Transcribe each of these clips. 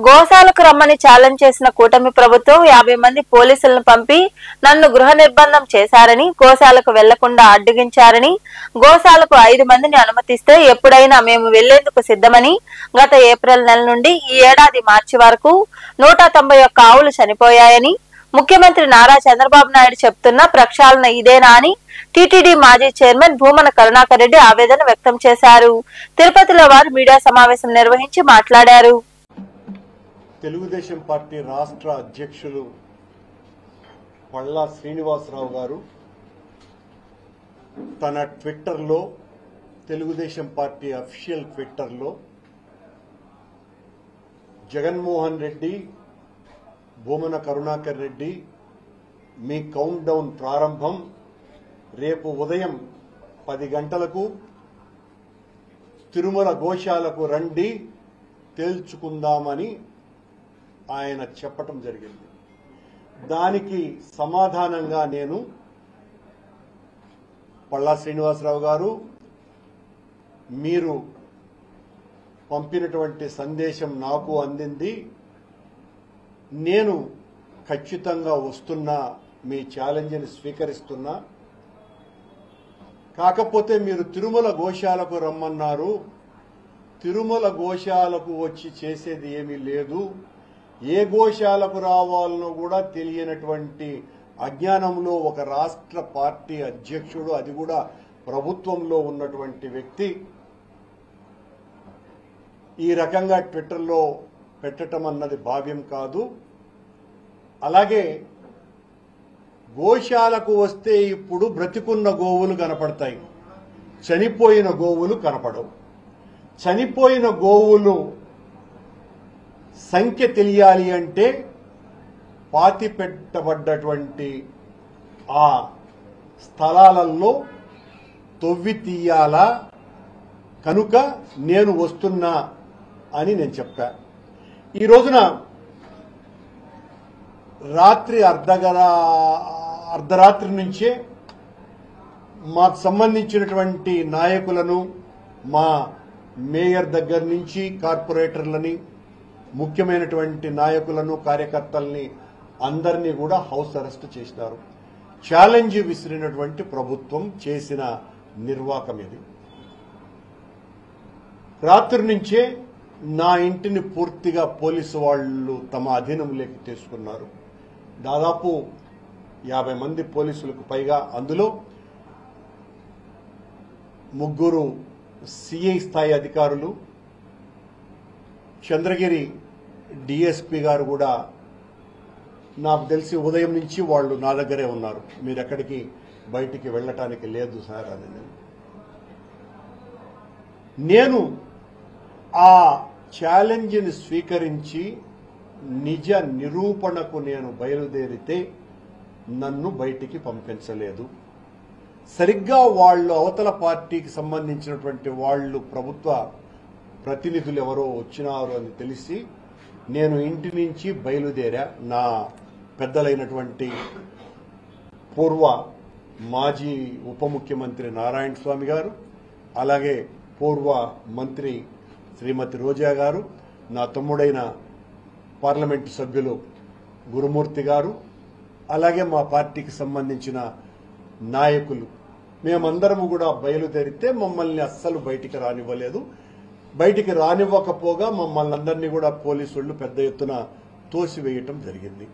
గోశాలకు రమ్మని ఛాలెంజ్ చేసిన కూటమి ప్రభుత్వం 50 మంది పోలీసులను పంపి నన్ను గృహ నిర్బంధం చేశారని, గోశాలకు వెళ్లకుండా అడ్డగించారని, గోశాలకు 5 మందిని అనుమతిస్తే ఎప్పుడైనా మేము వెళ్లేందుకు సిద్ధమని, గత ఏప్రిల్ నెల నుండి ఈ ఏడాది మార్చి వరకు 191 ఆవులు చనిపోయాయని ముఖ్యమంత్రి నారా చంద్రబాబు నాయుడు చెప్తున్న ప్రక్షాళన ఇదేనా అని టీటీడీ మాజీ చైర్మన్ భూమన కరుణాకర్ రెడ్డి ఆవేదన వ్యక్తం చేశారు. తిరుపతిలో వారు మీడియా సమావేశం నిర్వహించి మాట్లాడారు. తెలుగుదేశం పార్టీ రాష్ట్ర అధ్యక్షులు పళ్ళా శ్రీనివాసరావు గారు తన ట్విట్టర్లో, తెలుగుదేశం పార్టీ అఫీషియల్ ట్విట్టర్లో జగన్మోహన్ రెడ్డి, భూమన కరుణాకర్ రెడ్డి మీ కౌంట్ డౌన్ ప్రారంభం, రేపు ఉదయం 10 గంటలకు తిరుమల గోశాలకు రండి, తేల్చుకుందామని ఆయన చెప్పటం జరిగింది. దానికి సమాధానంగా నేను పళ్ళా శ్రీనివాసరావు గారు, మీరు పంపినటువంటి సందేశం నాకు అందింది, నేను ఖచ్చితంగా వస్తున్నా, మీ ఛాలెంజ్ని స్వీకరిస్తున్నా. కాకపోతే మీరు తిరుమల గోశాలకు రమ్మన్నారు, తిరుమల గోశాలకు వచ్చి చేసేది ఏమీ లేదు, ఏ గోశాలకు రావాలనో కూడా తెలియనటువంటి అజ్ఞానంలో ఒక రాష్ట్ర పార్టీ అధ్యక్షుడు, అది కూడా ప్రభుత్వంలో ఉన్నటువంటి వ్యక్తి ఈ రకంగా ట్విట్టర్లో పెట్టడం అన్నది భావ్యం కాదు. అలాగే గోశాలకు వస్తే ఇప్పుడు బ్రతికున్న గోవులు కనపడతాయి, చనిపోయిన గోవులు కనపడవు. చనిపోయిన గోవులు సంఖ్య తెలియాలి అంటే పాతిపెట్టబడ్డటువంటి ఆ స్థలాలలో తొవ్వి తీయాలా, కనుక నేను వస్తున్నా అని నేను చెప్పా. ఈ రోజున రాత్రి అర్ధరాత్రి నుంచే మాకు సంబంధించినటువంటి నాయకులను, మా మేయర్ దగ్గర నుంచి కార్పొరేటర్లని, ముఖ్యమైనటువంటి నాయకులను, కార్యకర్తల్ని అందరినీ కూడా హౌస్ అరెస్ట్ చేసినారు. ఛాలెంజ్ విసిరినటువంటి ప్రభుత్వం చేసిన నిర్వాకం ఇది. రాత్రి నుంచే నా ఇంటిని పూర్తిగా పోలీసు వాళ్ళు తమ అధీనంలోకి తీసుకున్నారు. దాదాపు 50 మంది పోలీసులకు పైగా, అందులో 3 సిఐ స్థాయి అధికారులు, చంద్రగిరి డిఎస్పీ గారు కూడా నాకు తెలిసి ఉదయం నుంచి వాళ్ళు నా దగ్గరే ఉన్నారు. మీరు ఎక్కడికి బయటికి వెళ్ళటానికి లేదు సార్ అని. నేను ఆ ఛాలెంజ్ని స్వీకరించి నిజ నిరూపణకు నేను బయలుదేరితే నన్ను బయటికి పంపించలేదు. సరిగ్గా వాళ్ళు అవతల పార్టీకి సంబంధించినటువంటి వాళ్ళు, ప్రభుత్వ ప్రతినిధులు ఎవరో వచ్చినారు అని తెలిసి నేను ఇంటి నుంచి బయలుదేరా. నా పెద్దలైనటువంటి పూర్వ మాజీ ఉప ముఖ్యమంత్రి నారాయణ స్వామి గారు, అలాగే పూర్వ మంత్రి శ్రీమతి రోజా గారు, నా తమ్ముడైన పార్లమెంటు సభ్యులు గురుమూర్తి గారు, అలాగే మా పార్టీకి సంబంధించిన నాయకులు, మేమందరము కూడా బయలుదేరితే మమ్మల్ని అస్సలు బయటికి రానివ్వలేదు. బయటికి రానివ్వకపోగా మమ్మల్ని అందరినీ కూడా పోలీసు వాళ్ళు పెద్ద ఎత్తున తోసివేయటం జరిగింది.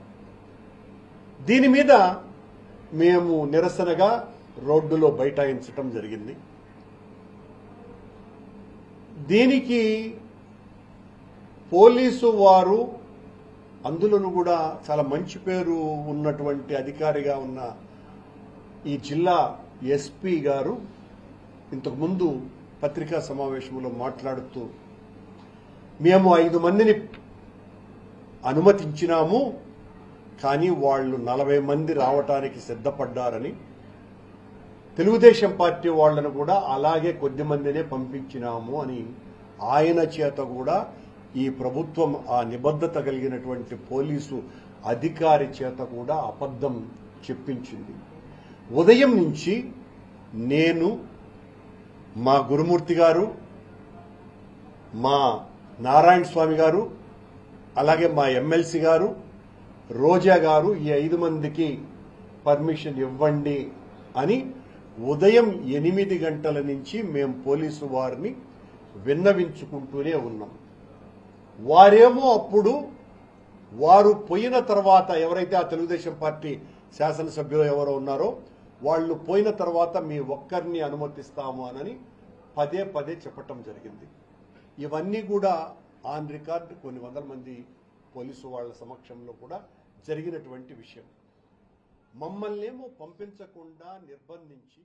దీని మీద మేము నిరసనగా రోడ్డులో బైఠాయించటం జరిగింది. దీనికి పోలీసు వారు, అందులోనూ కూడా చాలా మంచి పేరు ఉన్నటువంటి అధికారిగా ఉన్న ఈ జిల్లా ఎస్పీ గారు ఇంతకుముందు పత్రికా సమావేశంలో మాట్లాడుతూ, మేము 5 మందిని అనుమతించినాము, కానీ వాళ్ళు 40 మంది రావటానికి సిద్ధపడ్డారని, తెలుగుదేశం పార్టీ వాళ్లను కూడా అలాగే కొద్ది మందినే పంపించినాము అని ఆయన చేత కూడా ఈ ప్రభుత్వం, ఆ నిబద్ధత కలిగినటువంటి పోలీసు అధికారి చేత కూడా అబద్ధం చెప్పించింది. ఉదయం నుంచి నేను, మా గురుమూర్తి గారు, మా నారాయణ స్వామి గారు, అలాగే మా ఎమ్మెల్సీ గారు, రోజా గారు ఈ 5 మందికి పర్మిషన్ ఇవ్వండి అని ఉదయం 8 గంటల నుంచి మేము పోలీసు వారిని విన్నవించుకుంటూనే ఉన్నాం. వారేమో అప్పుడు వారు పోయిన తర్వాత ఎవరైతే ఆ తెలుగుదేశం పార్టీ శాసనసభ్యులు ఎవరో ఉన్నారో వాళ్ళు పోయిన తర్వాత మీ ఒక్కరిని అనుమతిస్తాము అని పదే పదే చెప్పటం జరిగింది. ఇవన్నీ కూడా ఆన్ రికార్డ్ కొన్ని వందల మంది పోలీసు వాళ్ళ సమక్షంలో కూడా జరిగినటువంటి విషయం. మమ్మల్నేమో పంపించకుండా నిర్బంధించి